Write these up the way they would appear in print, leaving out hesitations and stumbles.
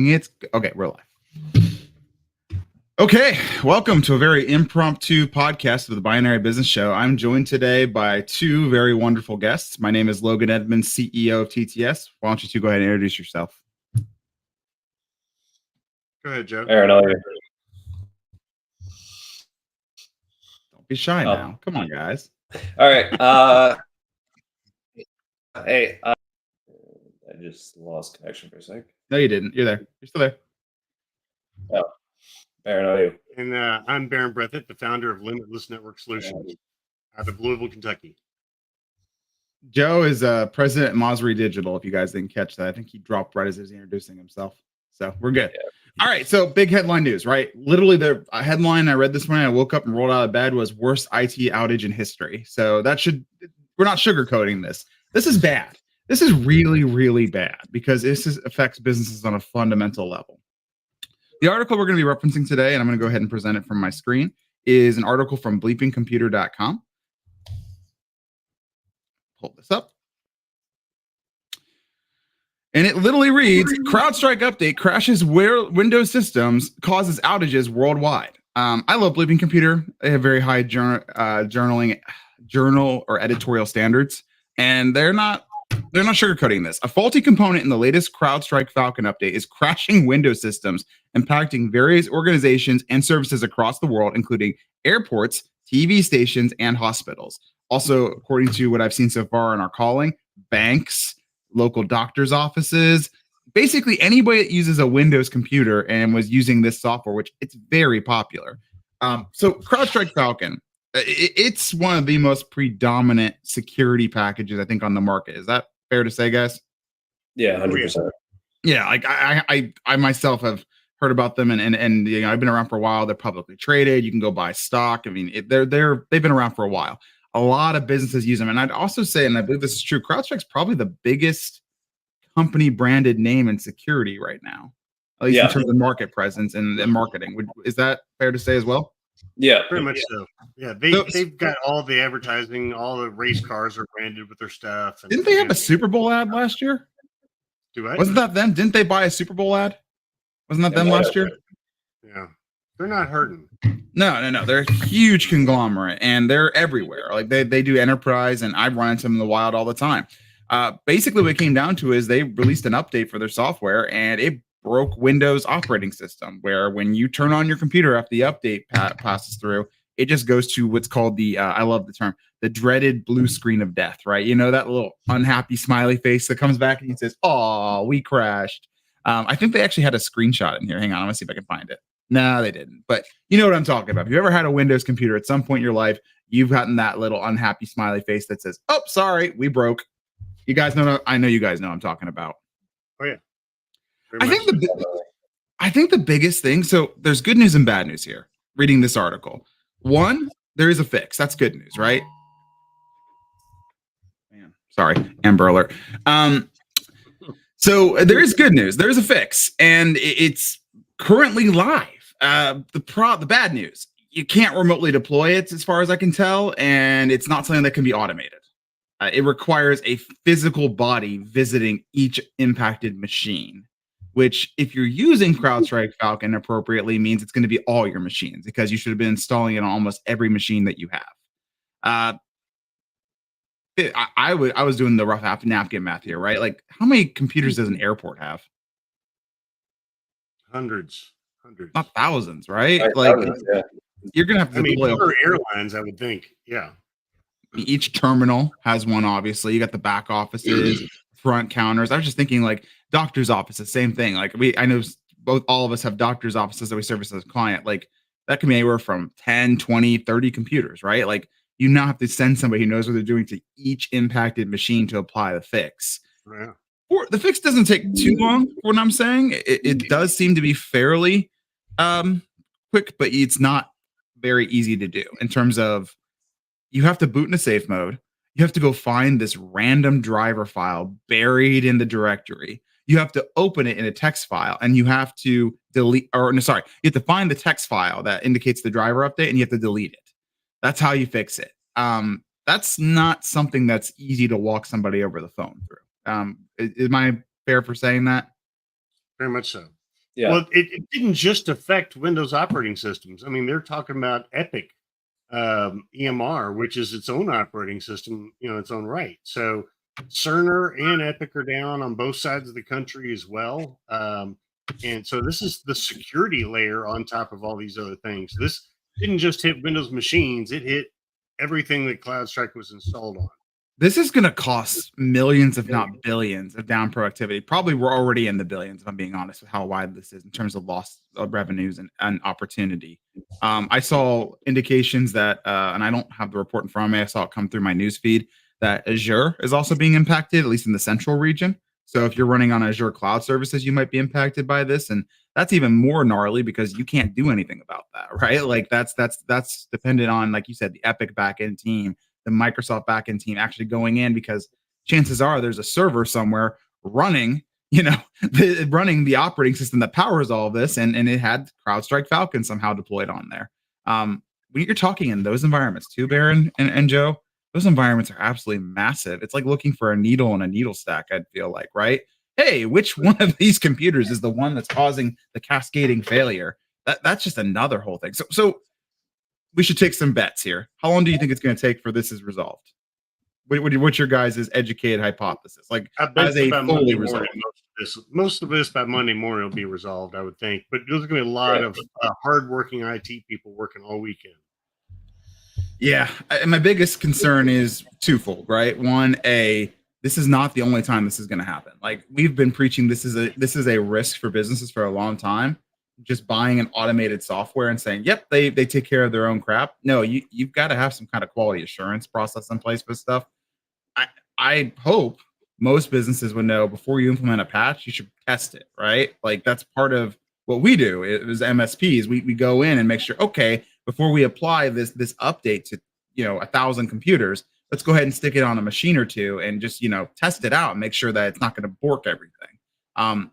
recording it. Okay, we're live. Okay, welcome to a very impromptu podcast of the Binary Business Show. I'm joined today by two very wonderful guests. My name is Logan Edmonds, CEO of TTS. Why don't you two go ahead and introduce yourself? Go ahead, Joe. Aaron, Don't be shy now. Come on, guys. all right. Hey, I just lost connection for a sec. No, you didn't. You're there. You're still there. Oh, Aaron, how are you? And I'm Baron Breathitt, the founder of Limitless Network Solutions out of Louisville, Kentucky. Joe is president at Mosry Digital. If you guys didn't catch that, I think he dropped right as he was introducing himself. So we're good. Yeah. All right. So big headline news, right? Literally the headline I read this morning, I woke up and rolled out of bed, was worst IT outage in history. So we're not sugarcoating this. This is bad. This is really, really bad because this affects businesses on a fundamental level. The article we're going to be referencing today, and I'm going to go ahead and present it from my screen, is an article from bleepingcomputer.com. Pull this up. And it literally reads, CrowdStrike update crashes Windows systems, causes outages worldwide. I love Bleeping Computer. They have very high journal or editorial standards, and they're not sugarcoating this. A faulty component in the latest CrowdStrike Falcon update is crashing Windows systems, impacting various organizations and services across the world, including airports, TV stations, and hospitals. Also, according to what I've seen so far in our calling, banks, local doctors' offices, basically anybody that uses a Windows computer and was using this software, which it's very popular. So CrowdStrike Falcon, it's one of the most predominant security packages, I think, on the market. Is that fair to say, guys? Yeah, 100%. Yeah, like I myself have heard about them, and you know, I've been around for a while. They're publicly traded. You can go buy stock. I mean, they've been around for a while. A lot of businesses use them, and I'd also say, and I believe this is true, CrowdStrike's probably the biggest company branded name in security right now, at least in terms of market presence and marketing. Is that fair to say as well? Yeah, pretty much so. Yeah, they've got all the advertising, all the race cars are branded with their stuff. And, didn't they have a Super Bowl ad last year? Wasn't that them? Didn't they buy a Super Bowl ad? Wasn't that them last year? Yeah, they're not hurting. No. They're a huge conglomerate, and they're everywhere. Like they do enterprise, and I've run into them in the wild all the time. Basically, what it came down to is they released an update for their software, and it broke Windows operating system, where when you turn on your computer after the update passes through, it just goes to what's called the, I love the term, the dreaded blue screen of death, right? You know, that little unhappy smiley face that comes back and he says, "Oh, we crashed." I think they actually had a screenshot in here. Hang on, I'm gonna see if I can find it. No, they didn't. But you know what I'm talking about. If you ever had a Windows computer at some point in your life, you've gotten that little unhappy smiley face that says, "Oh, sorry, we broke." You guys know. I know you guys know what I'm talking about. Oh yeah. I think the biggest thing. So there's good news and bad news here. Reading this article, one, there is a fix. That's good news, right? Man, sorry, Amber Alert. So there is good news. There is a fix, and it's currently live. The bad news: you can't remotely deploy it, as far as I can tell, and it's not something that can be automated. It requires a physical body visiting each impacted machine, which, if you're using CrowdStrike Falcon appropriately, means it's going to be all your machines, because you should have been installing it on almost every machine that you have. I was doing the rough napkin math here, right? Like, how many computers does an airport have? Hundreds. Not thousands, right? Like, you're going to have to deploy. For airlines, I would think. Yeah. Each terminal has one, obviously. You got the back offices, front counters. I was just thinking, like, doctor's offices, same thing. Like, I know all of us have doctor's offices that we service as a client. Like, that can be anywhere from 10, 20, 30 computers, right? Like, you now have to send somebody who knows what they're doing to each impacted machine to apply the fix. Yeah. Or the fix doesn't take too long, for what I'm saying. It does seem to be fairly quick, but it's not very easy to do in terms of, you have to boot in a safe mode. You have to go find this random driver file buried in the directory. You have to open it in a text file, and you have to you have to find the text file that indicates the driver update, and you have to delete it. That's how you fix it. That's not something that's easy to walk somebody over the phone through. Am I fair for saying that? Very much so. Yeah. Well, it didn't just affect Windows operating systems. I mean, they're talking about Epic EMR, which is its own operating system, its own right. So Cerner and Epic are down on both sides of the country as well. And so this is the security layer on top of all these other things. This didn't just hit Windows machines; it hit everything that CloudStrike was installed on. This is going to cost millions, if not billions, of down productivity. Probably we're already in the billions, if I'm being honest with how wide this is in terms of lost revenues and opportunity. I saw indications that, and I don't have the report in front of me, I saw it come through my news feed, that Azure is also being impacted, at least in the central region. So if you're running on Azure cloud services, you might be impacted by this. And that's even more gnarly because you can't do anything about that, right? Like that's dependent on, like you said, the Epic backend team, the Microsoft backend team actually going in, because chances are there's a server somewhere running, running the operating system that powers all of this, and it had CrowdStrike Falcon somehow deployed on there. When you're talking in those environments too, Baron and Joe, those environments are absolutely massive. It's like looking for a needle in a needle stack, I'd feel like, right? Hey, which one of these computers is the one that's causing the cascading failure? That's just another whole thing. So we should take some bets here. How long do you think it's going to take for this is resolved? What's your guys' educated hypothesis? Like, I bet as a fully resolved? Most of this by Monday morning will be resolved, I would think. But there's going to be a lot of hardworking IT people working all weekend. Yeah, and my biggest concern is twofold, right? One, this is not the only time this is going to happen. Like, we've been preaching, this is a risk for businesses for a long time. Just buying an automated software and saying, "Yep, they take care of their own crap." No, you've got to have some kind of quality assurance process in place for stuff. I hope most businesses would know before you implement a patch, you should test it, right? Like, that's part of what we do. It was MSPs. We go in and make sure, okay, before we apply this update to 1,000 computers, let's go ahead and stick it on a machine or two and just test it out and make sure that it's not going to bork everything.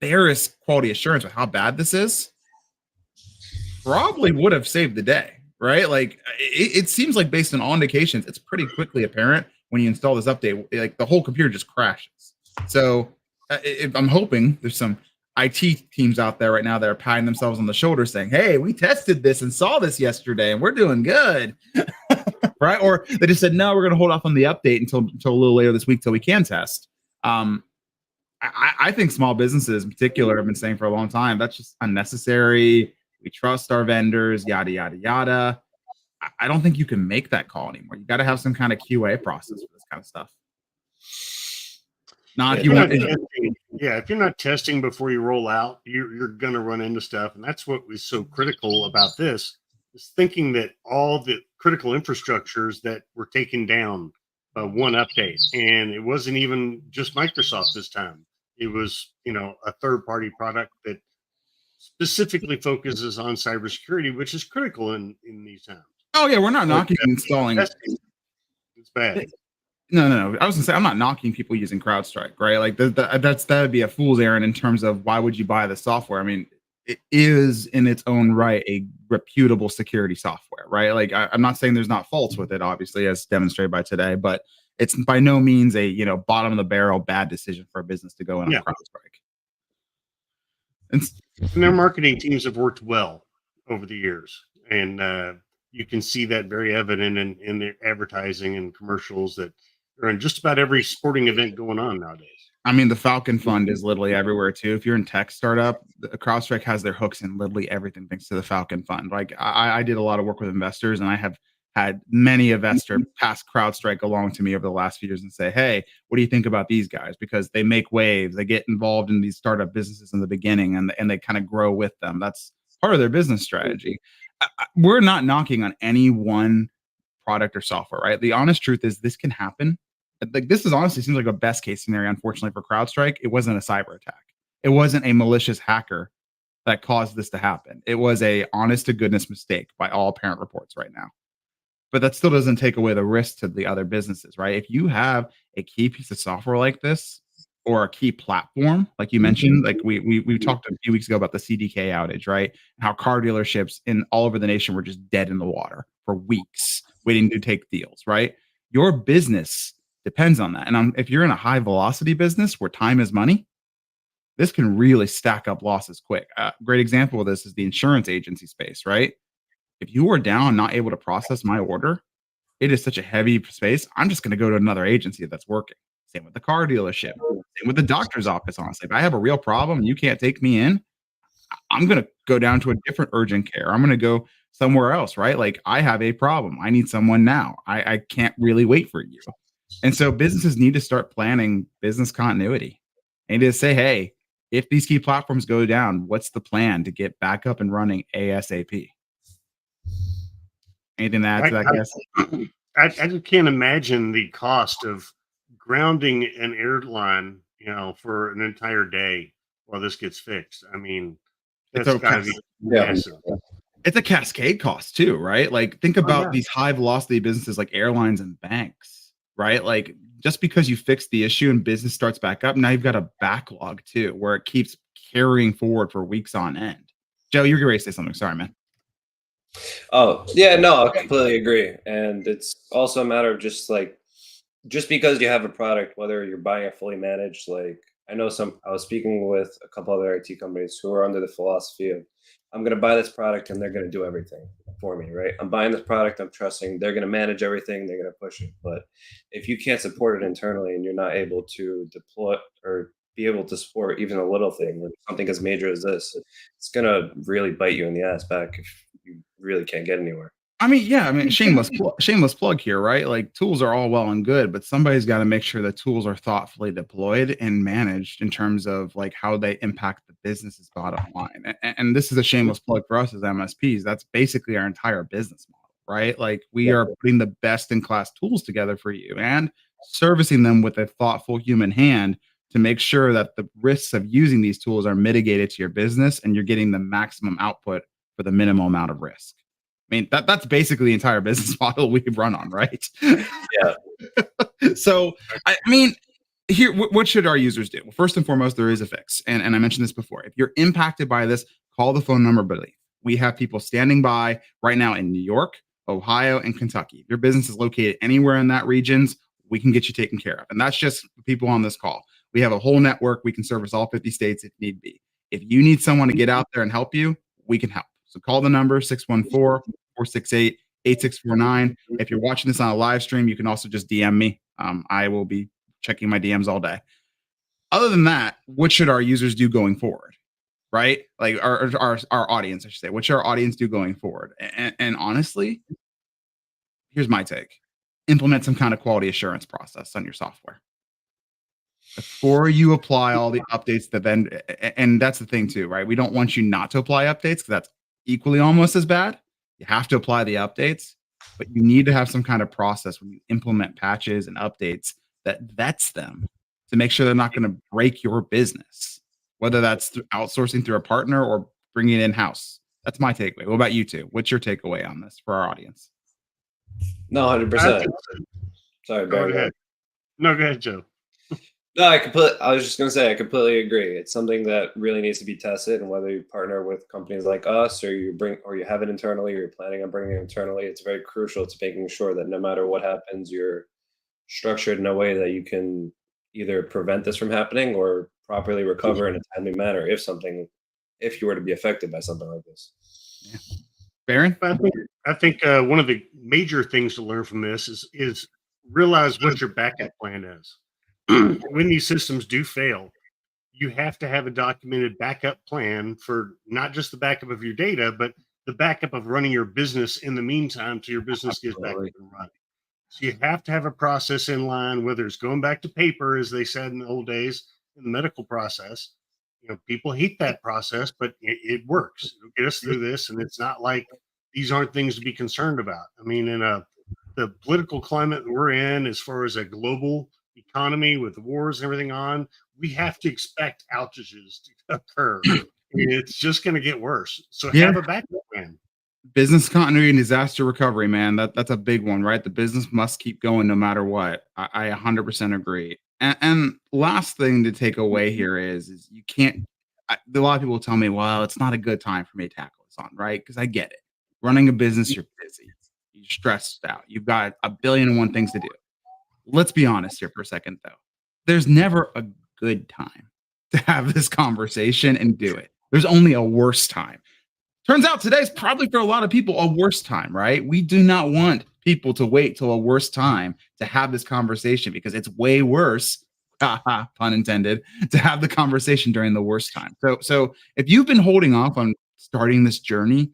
There is quality assurance with how bad this is. Probably would have saved the day, right? Like, it seems like based on all indications, it's pretty quickly apparent when you install this update, like the whole computer just crashes. So I'm hoping there's some IT teams out there right now that are patting themselves on the shoulder saying, "Hey, we tested this and saw this yesterday and we're doing good." Right? Or they just said, "No, we're going to hold off on the update until a little later this week till we can test." I think small businesses in particular have been saying for a long time, that's just unnecessary. We trust our vendors, yada, yada, yada. I don't think you can make that call anymore. You got to have some kind of QA process for this kind of stuff. Not if you want. If you're not testing before you roll out, you're going to run into stuff. And that's what was so critical about this, is thinking that all the critical infrastructures that were taken down one update. And it wasn't even just Microsoft this time. It was, a third-party product that specifically focuses on cybersecurity, which is critical in these times. Oh yeah, we're not knocking installing. It's bad. No. I was gonna say, I'm not knocking people using CrowdStrike, right? Like that would be a fool's errand in terms of why would you buy the software? I mean, it is in its own right a reputable security software, right? Like, I'm not saying there's not faults with it, obviously, as demonstrated by today, but it's by no means a bottom of the barrel bad decision for a business to go in on CrowdStrike. And their marketing teams have worked well over the years, and you can see that very evident in their advertising and commercials that are in just about every sporting event going on nowadays. I mean, the Falcon Fund is literally everywhere too. If you're in tech startup, CrowdStrike has their hooks in literally everything thanks to the Falcon Fund. Like, I did a lot of work with investors, and I have had many investors pass CrowdStrike along to me over the last few years and say, "Hey, what do you think about these guys?" Because they make waves, they get involved in these startup businesses in the beginning, and they kind of grow with them. That's part of their business strategy. We're not knocking on any one product or software, right? The honest truth is this can happen. Like, this is honestly seems like a best case scenario. Unfortunately for CrowdStrike, it wasn't a cyber attack. It wasn't a malicious hacker that caused this to happen. It was a honest to goodness mistake by all apparent reports right now. But that still doesn't take away the risk to the other businesses, right? If you have a key piece of software like this, or a key platform, like you mentioned, like we talked a few weeks ago about the CDK outage, right? How car dealerships in all over the nation were just dead in the water for weeks waiting to take deals, right? Your business depends on that. And if you're in a high velocity business where time is money, this can really stack up losses quick. Great example of this is the insurance agency space, right? If you are down, not able to process my order, it is such a heavy space. I'm just going to go to another agency that's working. Same with the car dealership. Same with the doctor's office. Honestly, if I have a real problem and you can't take me in, I'm going to go down to a different urgent care. I'm going to go somewhere else, right? Like I have a problem. I need someone now. I can't really wait for you. And so businesses need to start planning business continuity and to say, hey, if these key platforms go down, what's the plan to get back up and running ASAP? Anything to add to that, guess? I just can't imagine the cost of grounding an airline, for an entire day while this gets fixed. I mean, It's that's a got to be Yeah. massive. it's a cascade cost too, right? Like think about yeah. these high velocity businesses like airlines and banks, right? Like just because you fix the issue and business starts back up, now you've got a backlog too, where it keeps carrying forward for weeks on end. Joe, you're ready to say something. Sorry, man. Oh, yeah, no, I completely agree. And it's also a matter of just because you have a product, whether you're buying it fully managed, like I was speaking with a couple other IT companies who are under the philosophy of, I'm going to buy this product and they're going to do everything for me, right? I'm buying this product, I'm trusting they're going to manage everything, they're going to push it. But if you can't support it internally and you're not able to deploy or be able to support even a little thing, like something as major as this, it's going to really bite you in the ass back if you really can't get anywhere. I mean, yeah, I mean, shameless plug here, right? Like tools are all well and good, but somebody's got to make sure the tools are thoughtfully deployed and managed in terms of like how they impact the business's bottom line. And this is a shameless plug for us as MSPs. That's basically our entire business model, right? Like we Yeah. are putting the best in class tools together for you and servicing them with a thoughtful human hand to make sure that the risks of using these tools are mitigated to your business and you're getting the maximum output for the minimal amount of risk. I mean, that's basically the entire business model we run on, right? Yeah. So, I mean, here, what should our users do? Well, first and foremost, there is a fix. And I mentioned this before. If you're impacted by this, call the phone number beneath. We have people standing by right now in New York, Ohio, and Kentucky. If your business is located anywhere in that regions, we can get you taken care of. And that's just the people on this call. We have a whole network. We can service all 50 states if need be. If you need someone to get out there and help you, we can help. So call the number 614-468-8649. If you're watching this on a live stream, you can also just DM me. I will be checking my DMs all day. Other than that, what should our users do going forward? Right? Like our audience, I should say. What should our audience do going forward? And honestly, here's my take. Implement some kind of quality assurance process on your software before you apply all the updates that then, and that's the thing too, right? We don't want you not to apply updates because that's equally almost as bad. You have to apply the updates, but you need to have some kind of process when you implement patches and updates that vets them to make sure they're not going to break your business, whether that's through outsourcing through a partner or bringing it in house. That's my takeaway. What about you two? What's your takeaway on this for our audience? No, I 100%. think- Sorry, Go Barry. ahead. No, go ahead, Joe. No, I was just gonna say I completely agree. It's something that really needs to be tested, and whether you partner with companies like us, or you have it internally, or you're planning on bringing it internally, it's very crucial to making sure that no matter what happens, you're structured in a way that you can either prevent this from happening or properly recover in a timely manner if you were to be affected by something like this. Yeah. Baron? I think one of the major things to learn from this is realize what your backup plan is. When these systems do fail, you have to have a documented backup plan for not just the backup of your data, but the backup of running your business in the meantime till your business gets back up Absolutely. and running. So you have to have a process in line, whether it's going back to paper, as they said in the old days in the medical process. People hate that process, but it works. It'll get us through this, and it's not like these aren't things to be concerned about. I mean, the political climate that we're in, as far as a global economy with wars and everything on, we have to expect outages to occur. It's just going to get worse. So Yeah. have a backup plan. Business continuity and disaster recovery, man. That's a big one, right? The business must keep going no matter what. I 100% agree. And last thing to take away here is you can't. A lot of people tell me, well, it's not a good time for me to tackle this on, right? Because I get it. Running a business, you're busy, you're stressed out, you've got a billion and one things to do. Let's be honest here for a second, though. There's never a good time to have this conversation and do it. There's only a worse time. Turns out today's probably for a lot of people a worse time, right? We do not want people to wait till a worse time to have this conversation because it's way worse, pun intended, to have the conversation during the worst time. So if you've been holding off on starting this journey,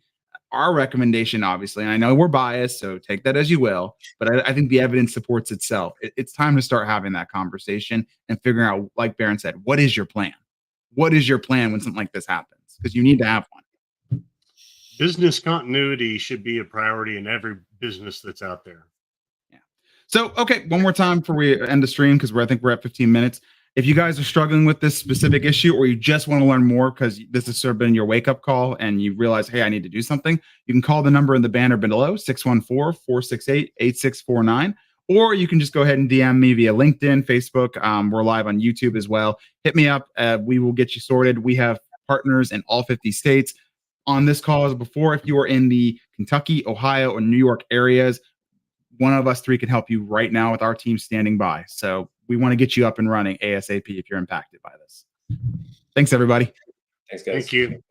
our recommendation, obviously, and I know we're biased, so take that as you will, but I think the evidence supports itself. It's time to start having that conversation and figuring out, like Baron said, what is your plan? What is your plan when something like this happens? Because you need to have one. Business continuity should be a priority in every business that's out there. Yeah. So, okay, one more time before we end the stream, because I think we're at 15 minutes. If you guys are struggling with this specific issue, or you just want to learn more because this has sort of been your wake-up call and you realize, hey, I need to do something, you can call the number in the banner below, 614-468-8649. Or you can just go ahead and DM me via LinkedIn, Facebook. We're live on YouTube as well. Hit me up. We will get you sorted. We have partners in all 50 states. On this call as before, if you are in the Kentucky, Ohio, or New York areas, one of us three can help you right now with our team standing by. So we want to get you up and running ASAP if you're impacted by this. Thanks, everybody. Thanks, guys. Thank you.